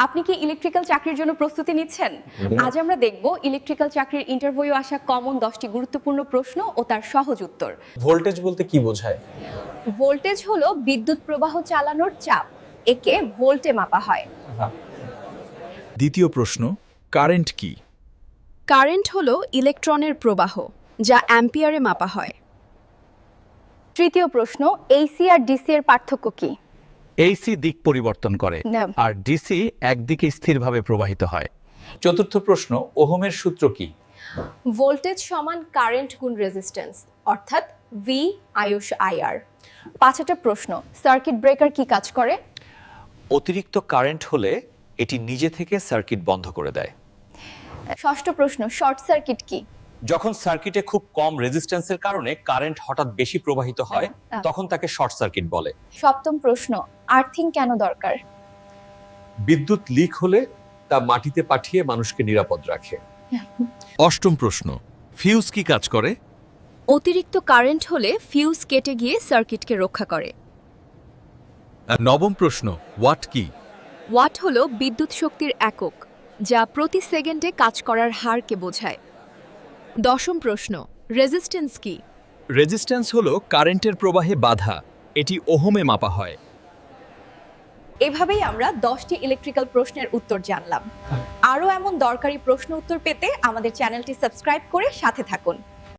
আপনি কি ইলেকট্রিক্যাল চাকরির জন্য প্রস্তুতি নিচ্ছেন? আজ আমরা দেখব ইলেকট্রিক্যাল চাকরির ইন্টারভিউ আসা কমন 10টি গুরুত্বপূর্ণ প্রশ্ন ও তার সহজ উত্তর। ভোল্টেজ বলতে কি বোঝায়? ভোল্টেজ হলো বিদ্যুৎ প্রবাহ চালানোর চাপ। একে ভোল্টে মাপা হয়। দ্বিতীয় প্রশ্ন, কারেন্ট কি? কারেন্ট হলো ইলেকট্রনের প্রবাহ, যা অ্যাম্পিয়ারে মাপা হয়। তৃতীয় প্রশ্ন, এসি আর ডিসি এর পার্থক্য কি? এসি দিক পরিবর্তন করে না। আর ডিসি একদিকে স্থিরভাবে প্রবাহিত হয়। চতুর্থ প্রশ্ন, ওহমের সূত্র কি? ভোল্টেজ সমান কারেন্ট গুণ রেজিস্ট্যান্স, অর্থাৎ ভি আয়ুষ আইআর। পাঁচটা প্রশ্ন, সার্কিট ব্রেকার কি কাজ করে? অতিরিক্ত কারেন্ট হলে এটি নিজে থেকে সার্কিট বন্ধ করে দেয়। ষষ্ঠ প্রশ্ন, শর্ট সার্কিট কি? যখন সার্কিটে খুব কম রেজিস্ট্যান্সের কারণে কারেন্ট হঠাৎ বেশি প্রবাহিত হয় তখন তাকে শর্ট সার্কিট বলে। সপ্তম প্রশ্ন, আর্থিং কেন দরকার? বিদ্যুৎ লিক হলে তা মাটিতে পাঠিয়ে মানুষকে নিরাপদ রাখে। অষ্টম প্রশ্ন, ফিউজ কি কাজ করে? অতিরিক্ত কারেন্ট হলে ফিউজ কেটে গিয়ে সার্কিটকে রক্ষা করে। আর নবম প্রশ্ন, ওয়াট কি? ওয়াট হলো বিদ্যুৎ শক্তির একক, যা প্রতি সেকেন্ডে কাজ করার হারকে বোঝায়। দশম প্রশ্ন, রেজিস্ট্যান্স কি? রেজিস্ট্যান্স হলো কারেন্টের প্রবাহে বাধা, এটি ওহমে মাপা হয়। এভাবেই আমরা 10টি ইলেকট্রিক্যাল প্রশ্নের উত্তর জানলাম। আরও এমন দরকারি প্রশ্ন উত্তর পেতে আমাদের চ্যানেলটি সাবস্ক্রাইব করে সাথে থাকুন।